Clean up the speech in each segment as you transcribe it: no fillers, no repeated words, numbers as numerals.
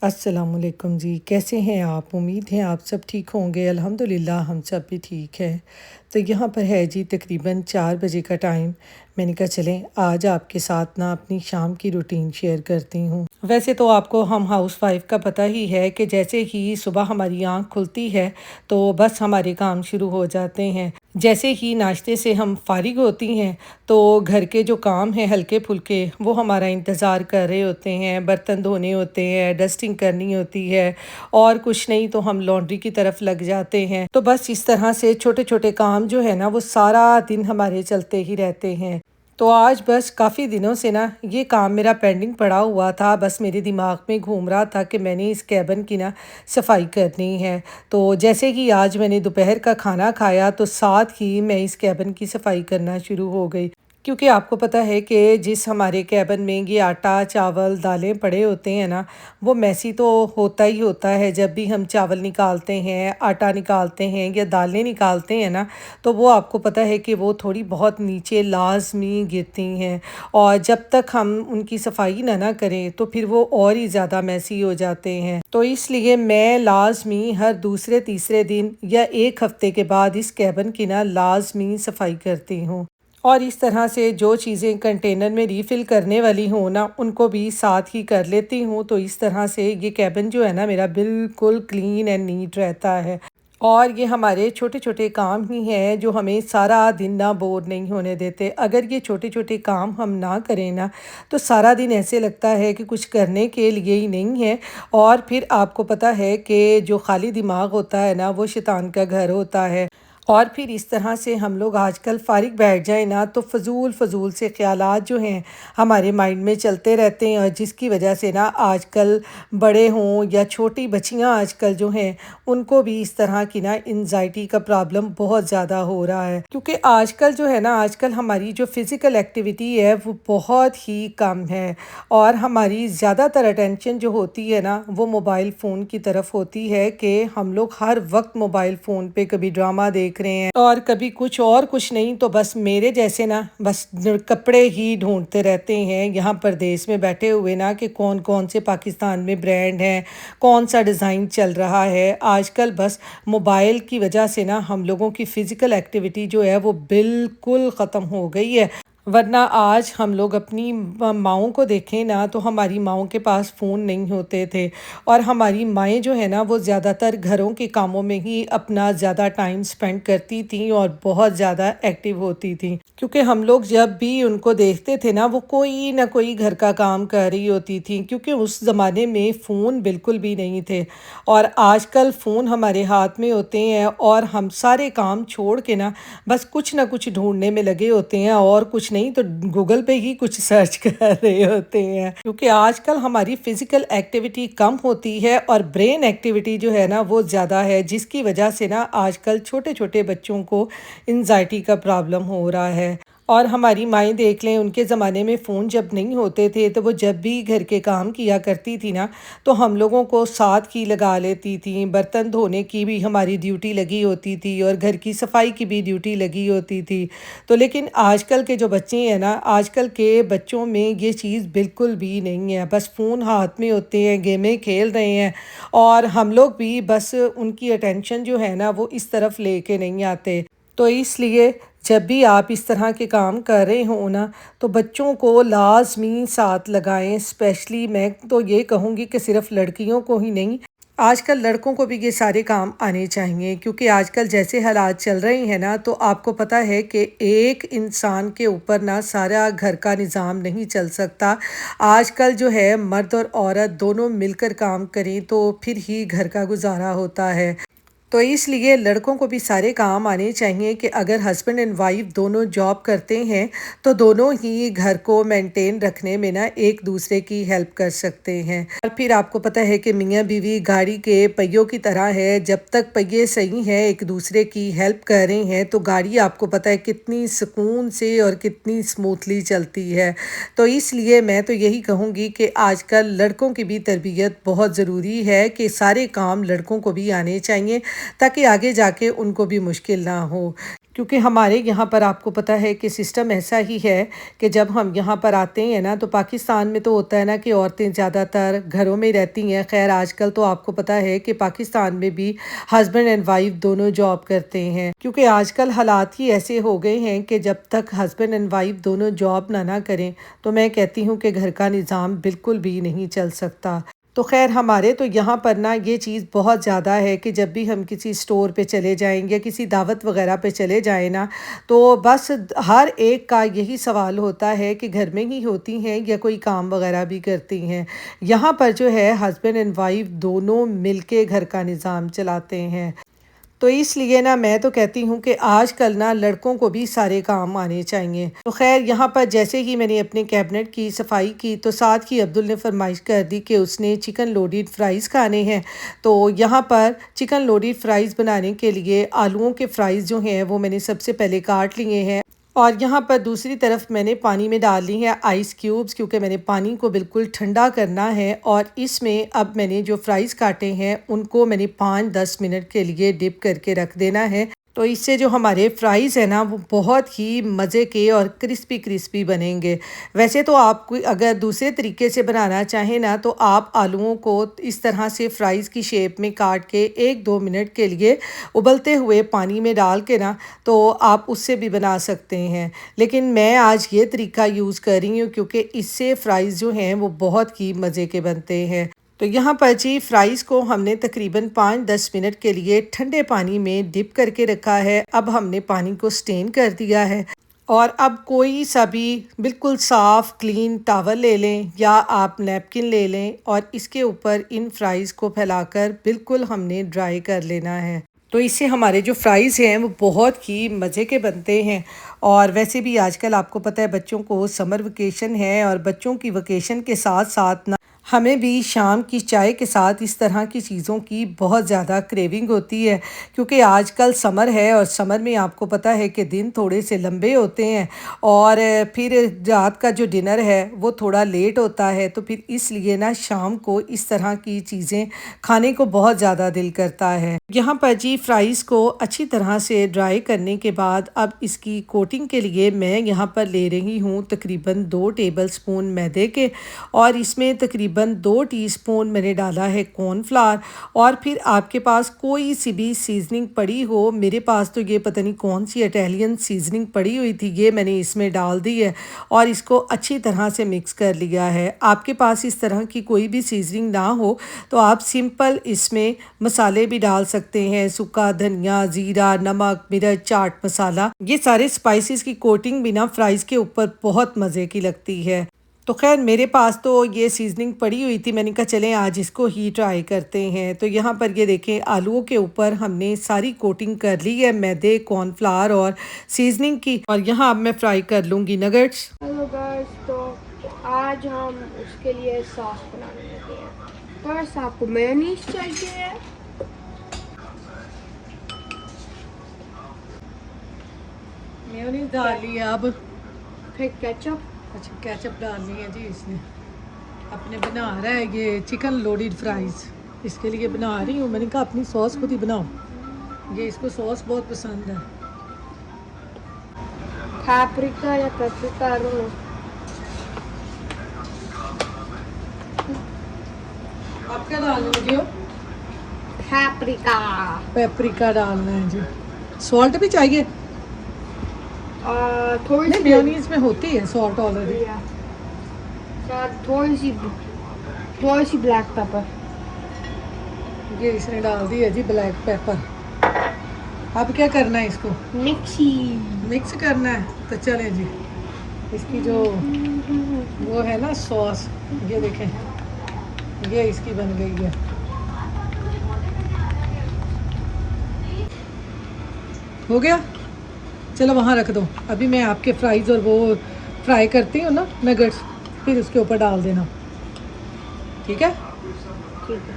अस्सलामुअलैकुम जी, कैसे हैं आप? उम्मीद है आप सब ठीक होंगे। अल्हम्दुलिल्लाह हम सब भी ठीक है। तो यहाँ पर है जी तकरीबन 4 बजे का टाइम। मैंने कहा चलें आज आपके साथ ना अपनी शाम की रूटीन शेयर करती हूँ। वैसे तो आपको हम हाउसवाइफ़ का पता ही है कि जैसे ही सुबह हमारी आँख खुलती है तो बस हमारे काम शुरू हो जाते हैं। जैसे ही नाश्ते से हम फ़ारिग होती हैं तो घर के जो काम हैं हल्के-फुल्के वो हमारा इंतज़ार कर रहे होते हैं। बर्तन धोने होते हैं, डस्टिंग करनी होती है और कुछ नहीं तो हम लॉन्ड्री की तरफ लग जाते हैं। तो बस इस तरह से छोटे-छोटे काम जो है ना वो सारा दिन हमारे चलते ही रहते हैं। तो आज बस काफ़ी दिनों से ना ये काम मेरा पेंडिंग पड़ा हुआ था। बस मेरे दिमाग में घूम रहा था कि मैंने इस केबिन की ना सफाई करनी है। तो जैसे ही आज मैंने दोपहर का खाना खाया तो साथ ही मैं इस केबिन की सफाई करना शुरू हो गई। क्योंकि आपको पता है कि जिस हमारे केबिन में ये आटा, चावल, दालें पड़े होते हैं ना, वो मेसी तो होता ही होता है। जब भी हम चावल निकालते हैं, आटा निकालते हैं या दालें निकालते हैं ना, तो वो आपको पता है कि वो थोड़ी बहुत नीचे लाज़मी गिरती हैं और जब तक हम उनकी सफाई ना करें, तो फिर वो और ही ज़्यादा मेसी हो जाते हैं। तो इसलिए मैं लाज़मी हर दूसरे, तीसरे दिन या 1 हफ़्ते के बाद इस केबिन की ना लाज़मी सफाई करती हूँ। और इस तरह से जो चीज़ें कंटेनर में रीफ़िल करने वाली हों ना, उनको भी साथ ही कर लेती हूँ। तो इस तरह से ये केबिन जो है ना मेरा बिल्कुल क्लीन एंड नीट रहता है। और ये हमारे छोटे-छोटे काम ही हैं जो हमें सारा दिन ना बोर नहीं होने देते। अगर ये छोटे-छोटे काम हम ना करें ना, तो सारा दिन ऐसे लगता है कि कुछ करने के लिए ही नहीं है और फिर आपको पता है कि जो खाली दिमाग होता है ना, वो शैतान का घर होता है। और फिर इस तरह से हम लोग आजकल फ़ारिग बैठ जाएँ ना तो फ़ज़ूल से ख़यालात जो हैं हमारे माइंड में चलते रहते हैं और जिसकी वजह से ना आजकल बड़े हों या छोटी बच्चियाँ आजकल जो हैं उनको भी इस तरह की ना एंग्ज़ायटी का प्रॉब्लम बहुत ज़्यादा हो रहा है। क्योंकि आजकल जो है ना आजकल हमारी जो फ़िज़िकल एक्टिविटी है वो बहुत ही कम है और हमारी ज़्यादातर अटेंशन जो होती है ना वो मोबाइल फ़ोन की तरफ होती है कि हम लोग हर वक्त मोबाइल फ़ोन पे कभी ड्रामा देख रहे हैं और कभी कुछ और कुछ नहीं तो बस मेरे जैसे ना बस कपड़े ही ढूंढते रहते हैं यहाँ परदेश में बैठे हुए ना कि कौन कौन से पाकिस्तान में ब्रांड हैं, कौन सा डिज़ाइन चल रहा है। आजकल बस मोबाइल की वजह से ना हम लोगों की फ़िज़िकल एक्टिविटी जो है वो बिल्कुल ख़त्म हो गई है। वरना आज हम लोग अपनी माँओं को देखें ना तो हमारी माँओं के पास फ़ोन नहीं होते थे और हमारी माएँ जो है ना वो ज़्यादातर घरों के कामों में ही अपना ज़्यादा टाइम स्पेंड करती थीं और बहुत ज़्यादा एक्टिव होती थीं। क्योंकि हम लोग जब भी उनको देखते थे ना वो कोई ना कोई घर का काम कर रही होती थी क्योंकि उस ज़माने में फ़ोन बिल्कुल भी नहीं थे और आजकल फ़ोन हमारे हाथ में होते हैं और हम सारे काम छोड़ के ना बस कुछ ना कुछ ढूँढने में लगे होते हैं और कुछ नहीं तो गूगल पे ही कुछ सर्च कर रहे होते हैं। क्योंकि आजकल हमारी फ़िज़िकल एक्टिविटी कम होती है और ब्रेन एक्टिविटी जो है ना वो ज़्यादा है जिसकी वजह से ना आजकल छोटे-छोटे बच्चों को एंग्ज़ायटी का प्रॉब्लम हो रहा है। और हमारी माएँ देख लें उनके ज़माने में फ़ोन जब नहीं होते थे तो वो जब भी घर के काम किया करती थी ना तो हम लोगों को साथ ही लगा लेती थी। बर्तन धोने की भी हमारी ड्यूटी लगी होती थी और घर की सफाई की भी ड्यूटी लगी होती थी। तो लेकिन आजकल के जो बच्चे हैं ना, आजकल के बच्चों में ये चीज़ बिल्कुल भी नहीं है। बस फ़ोन हाथ में होते हैं, गेमें खेल रहे हैं और हम लोग भी बस उनकी अटेंशन जो है ना वो इस तरफ लेके नहीं आते। तो इसलिए जब भी आप इस तरह के काम कर रहे हो ना तो बच्चों को लाज़मी साथ लगाएँ। स्पेशली मैं तो ये कहूँगी कि सिर्फ़ लड़कियों को ही नहीं, आजकल लड़कों को भी ये सारे काम आने चाहिए क्योंकि आजकल जैसे हालात चल रहे हैं ना तो आपको पता है कि एक इंसान के ऊपर ना सारा घर का निज़ाम नहीं चल सकता। आजकल जो है मर्द और औरत दोनों मिलकर काम करें तो फिर ही घर का गुज़ारा होता है। तो इसलिए लड़कों को भी सारे काम आने चाहिए कि अगर हस्बैंड एंड वाइफ दोनों जॉब करते हैं तो दोनों ही घर को मेंटेन रखने में ना एक दूसरे की हेल्प कर सकते हैं। और फिर आपको पता है कि मियाँ बीवी गाड़ी के पहियों की तरह है, जब तक पहिए सही हैं एक दूसरे की हेल्प कर रहे हैं तो गाड़ी आपको पता है कितनी सुकून से और कितनी स्मूथली चलती है। तो इसलिए मैं तो यही कहूँगी कि आजकल लड़कों की भी तरबियत बहुत ज़रूरी है कि सारे काम लड़कों को भी आने चाहिए ताकि आगे जाके उनको भी मुश्किल ना हो। क्योंकि हमारे यहाँ पर आपको पता है कि सिस्टम ऐसा ही है कि जब हम यहाँ पर आते हैं ना, तो पाकिस्तान में तो होता है ना कि औरतें ज़्यादातर घरों में रहती हैं। खैर आजकल तो आपको पता है कि पाकिस्तान में भी हस्बैंड एंड वाइफ दोनों जॉब करते हैं, क्योंकि आजकल हालात ही ऐसे हो गए हैं कि जब तक हस्बैंड एंड वाइफ दोनों जॉब ना करें तो मैं कहती हूँ कि घर का निज़ाम बिल्कुल भी नहीं चल सकता। तो ख़ैर हमारे तो यहाँ पर ना ये चीज़ बहुत ज़्यादा है कि जब भी हम किसी स्टोर पे चले जाएँ या किसी दावत वगैरह पे चले जाएँ ना, तो बस हर एक का यही सवाल होता है कि घर में ही होती हैं या कोई काम वगैरह भी करती हैं। यहाँ पर जो है हस्बैंड एंड वाइफ दोनों मिलके घर का निज़ाम चलाते हैं। तो इसलिए ना मैं तो कहती हूँ कि आजकल ना लड़कों को भी सारे काम आने चाहिए। तो खैर यहाँ पर जैसे ही मैंने अपने कैबिनेट की सफाई की तो साथ ही अब्दुल ने फरमाइश कर दी कि उसने चिकन लोडेड फ्राइज़ खाने हैं। तो यहाँ पर चिकन लोडेड फ्राइज़ बनाने के लिए आलूओं के फ्राइज़ जो हैं वो मैंने सबसे पहले काट लिए हैं। और यहाँ पर दूसरी तरफ मैंने पानी में डाल ली है आइस क्यूब्स, क्योंकि मैंने पानी को बिल्कुल ठंडा करना है। और इसमें अब मैंने जो फ्राइज़ काटे हैं उनको मैंने 5-10 मिनट के लिए डिप करके रख देना है। तो इससे जो हमारे फ्राइज़ हैं ना वो बहुत ही मज़े के और क्रिस्पी क्रिस्पी बनेंगे। वैसे तो आप कोई अगर दूसरे तरीके से बनाना चाहें ना, तो आप आलूओं को इस तरह से फ्राइज़ की शेप में काट के 1-2 मिनट के लिए उबलते हुए पानी में डाल के ना, तो आप उससे भी बना सकते हैं। लेकिन मैं आज ये तरीका यूज़ कर रही हूँ क्योंकि इससे फ़्राइज़ जो हैं वो बहुत ही मज़े के बनते हैं। तो यहाँ पर जी फ्राइज़ को हमने तकरीबन 5-10 मिनट के लिए ठंडे पानी में डिप करके रखा है। अब हमने पानी को स्टेन कर दिया है और अब कोई सा भी बिल्कुल साफ़ क्लीन टॉवल ले लें या आप नैपकिन ले लें और इसके ऊपर इन फ्राइज़ को फैलाकर बिल्कुल हमने ड्राई कर लेना है। तो इससे हमारे जो फ्राइज़ हैं वो बहुत ही मज़े के बनते हैं। और वैसे भी आजकल आपको पता है बच्चों को समर वेकेशन है और बच्चों की वेकेशन के साथ साथ ना हमें भी शाम की चाय के साथ इस तरह की चीज़ों की बहुत ज़्यादा क्रेविंग होती है, क्योंकि आजकल समर है और समर में आपको पता है कि दिन थोड़े से लंबे होते हैं और फिर रात का जो डिनर है वो थोड़ा लेट होता है। तो फिर इसलिए ना शाम को इस तरह की चीज़ें खाने को बहुत ज़्यादा दिल करता है। यहाँ पर जी फ्राइज़ को अच्छी तरह से ड्राई करने के बाद अब इसकी कोटिंग के लिए मैं यहाँ पर ले रही हूँ तकरीबन 2 टेबलस्पून मैदे के, और इसमें तकरीबन 2 टीस्पून मैंने डाला है कॉर्नफ्लावर। और फिर आपके पास कोई सी भी सीजनिंग पड़ी हो, मेरे पास तो ये पता नहीं कौन सी इटालियन सीजनिंग पड़ी हुई थी, ये मैंने इसमें डाल दी है और इसको अच्छी तरह से मिक्स कर लिया है। आपके पास इस तरह की कोई भी सीजनिंग ना हो तो आप सिंपल इसमें मसाले भी डाल सकते हैं, सूखा धनिया, ज़ीरा, नमक, मिर्च, चाट मसाला। ये सारे स्पाइसेस की कोटिंग भी ना फ्राइज़ के ऊपर बहुत मज़े की लगती है। तो खैर मेरे पास तो ये सीजनिंग पड़ी हुई थी, मैंने कहा चलें आज इसको ही ट्राई करते हैं। तो यहाँ पर ये देखें आलूओं के ऊपर हमने सारी कोटिंग कर ली है मैदे, कॉर्नफ्लावर और सीजनिंग की। और यहाँ अब मैं फ्राई कर लूँगी नगेट्स। हेलो गाइस, तो आज हम उसके लिए सॉस बनाने लगे हैं। फर्स्ट आपको मेयोनीज चाहिए, मेयोनीज डाल ली है अब। फिर केचप। अच्छा केचप डालनी है जी इसने। अपने बना रहा है ये चिकन लोडेड फ्राइज़, इसके लिए बना रही हूँ। मैंने कहा अपनी सॉस खुद ही बनाओ, ये इसको सॉस बहुत पसंद है। पापरिका या पेपरिका, आप क्या डालने लगे हो? पापरिका। पेपरिका डालना है जी। सॉल्ट भी चाहिए? थोड़ी नहीं, सी मेयोनीज में होती है सॉल्ट ऑलरेडी। थोड़ी सी ब्लैक पेपर। ये इसने डाल दी है जी ब्लैक पेपर। अब क्या करना है इसको? मिक्स करना है। तो चलें जी, इसकी जो वो है ना सॉस, ये देखें ये इसकी बन गई है। हो गया, चलो वहाँ रख दो। अभी मैं आपके फ्राइज़ और वो फ्राई करती हूँ ना नगेट्स, फिर उसके ऊपर डाल देना, ठीक है? ठीक है।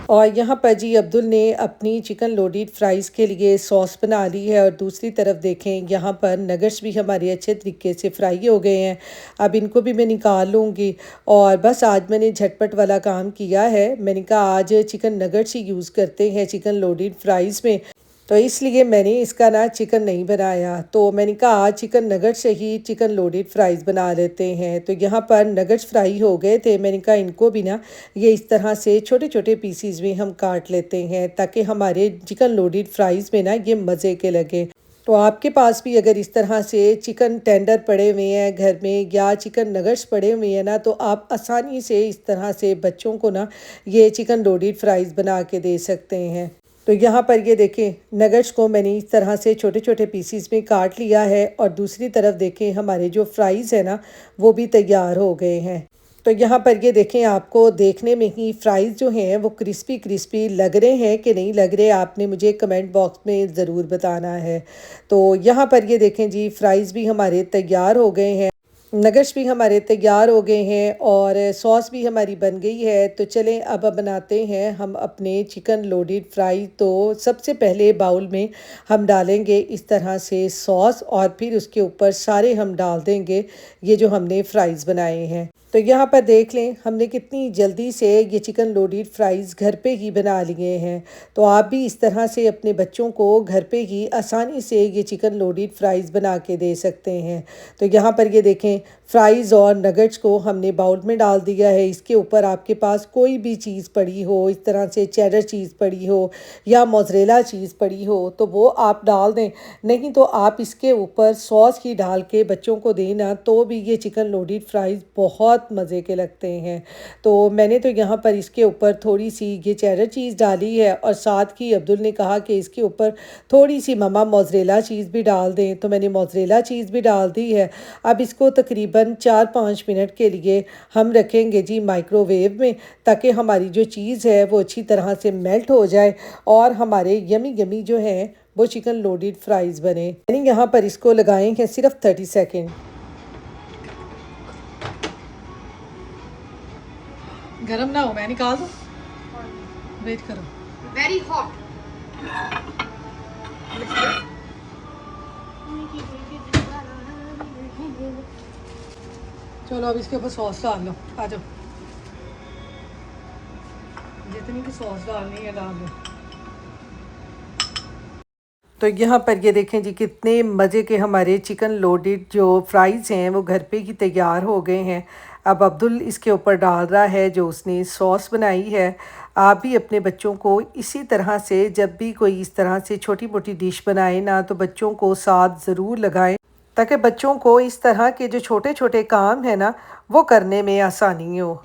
और यहाँ पर जी अब्दुल ने अपनी चिकन लोडेड फ्राइज़ के लिए सॉस बना ली है और दूसरी तरफ देखें यहाँ पर नगेट्स भी हमारे अच्छे तरीके से फ्राई हो गए हैं। अब इनको भी मैं निकाल लूँगी और बस आज मैंने झटपट वाला काम किया है। मैंने कहा आज चिकन नगेट्स ही यूज़ करते हैं चिकन लोडेड फ्राइज़ में। तो इसलिए मैंने इसका ना चिकन नहीं बनाया। तो मैंने कहा आज चिकन नगट से ही चिकन लोडेड फ्राइज़ बना लेते हैं। तो यहाँ पर नगट्स फ्राई हो गए थे, मैंने कहा इनको भी ना ये इस तरह से छोटे छोटे पीसीज में हम काट लेते हैं ताकि हमारे चिकन लोडेड फ्राइज़ में ना ये मज़े के लगे। तो आपके पास भी अगर इस तरह से चिकन टेंडर पड़े हुए हैं घर में या चिकन नगट्स पड़े हुए हैं ना, तो आप आसानी से इस तरह से बच्चों को ना ये चिकन लोडेड फ्राइज़ बना के दे सकते हैं। तो यहाँ पर ये देखें नगट्स को मैंने इस तरह से छोटे छोटे पीसीस में काट लिया है और दूसरी तरफ देखें हमारे जो फ्राइज़ है ना वो भी तैयार हो गए हैं। तो यहाँ पर ये देखें आपको देखने में ही फ्राइज़ जो हैं वो क्रिस्पी क्रिस्पी लग रहे हैं कि नहीं लग रहे, आपने मुझे कमेंट बॉक्स में ज़रूर बताना है। तो यहाँ पर ये देखें जी फ्राइज़ भी हमारे तैयार हो गए हैं, नगट्स भी हमारे तैयार हो गए हैं और सॉस भी हमारी बन गई है। तो चलें अब बनाते हैं हम अपने चिकन लोडेड फ्राई। तो सबसे पहले बाउल में हम डालेंगे इस तरह से सॉस और फिर उसके ऊपर सारे हम डाल देंगे ये जो हमने फ्राइज़ बनाए हैं। तो यहाँ पर देख लें हमने कितनी जल्दी से ये चिकन लोडेड फ्राइज़ घर पे ही बना लिए हैं। तो आप भी इस तरह से अपने बच्चों को घर पे ही आसानी से ये चिकन लोडेड फ्राइज़ बना के दे सकते हैं। तो यहाँ पर ये देखें फ्राइज़ और नगट्स को हमने बाउल में डाल दिया है। इसके ऊपर आपके पास कोई भी चीज़ पड़ी हो, इस तरह से चेडर चीज़ पड़ी हो या मोज़रेला चीज़ पड़ी हो तो वो आप डाल दें, नहीं तो आप इसके ऊपर सॉस ही डाल के बच्चों को देना तो भी ये चिकन लोडेड फ्राइज़ बहुत मज़े के लगते हैं। तो मैंने तो यहाँ पर इसके ऊपर थोड़ी सी ये चेडर चीज़ डाली है और साथ ही अब्दुल ने कहा कि इसके ऊपर थोड़ी सी ममा मोज़रेला चीज़ भी डाल दें, तो मैंने मोज़रेला चीज़ भी डाल दी है। अब इसको तकरीबन 4-5 मिनट के लिए हम रखेंगे जी माइक्रोवेव में ताकि हमारी जो चीज़ है वो अच्छी तरह से मेल्ट हो जाए और हमारे यमी यमी जो है वो चिकन लोडेड फ्राइज़ बने। मैंने यहाँ पर इसको लगाए हैं सिर्फ 30 सेकेंड। गरम ना हो, मैं निकाल दूँ, वेट करो। Very hot. चलो अब इसके ऊपर सॉस डाल लो, आ जाओ, जितनी भी सॉस डालनी है डाल लो। तो यहाँ पर ये देखें जी कितने मज़े के हमारे चिकन लोडेड जो फ्राइज़ हैं वो घर पे ही तैयार हो गए हैं। अब अब्दुल इसके ऊपर डाल रहा है जो उसने सॉस बनाई है। आप भी अपने बच्चों को इसी तरह से जब भी कोई इस तरह से छोटी मोटी डिश बनाए ना तो बच्चों को साथ ज़रूर लगाएं ताकि बच्चों को इस तरह के जो छोटे छोटे काम है ना वो करने में आसानी हो।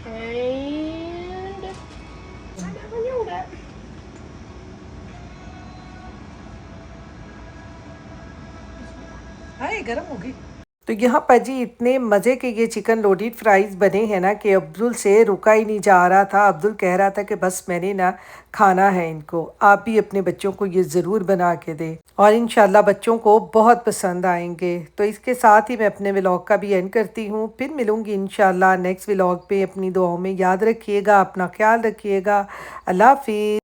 And I never knew that. हाय गरम होगी। तो यहाँ पर जी इतने मज़े के ये चिकन लोडेड फ्राइज़ बने हैं ना कि अब्दुल से रुका ही नहीं जा रहा था। अब्दुल कह रहा था कि बस मैंने ना खाना है इनको। आप भी अपने बच्चों को ये ज़रूर बना के दें और इंशाल्लाह बच्चों को बहुत पसंद आएंगे। तो इसके साथ ही मैं अपने व्लॉग का भी एंड करती हूँ। फिर मिलूँगी इंशाल्लाह नेक्स्ट व्लॉग पे। अपनी दुआओं में याद रखिएगा, अपना ख्याल रखिएगा। अल्लाह हाफिज़।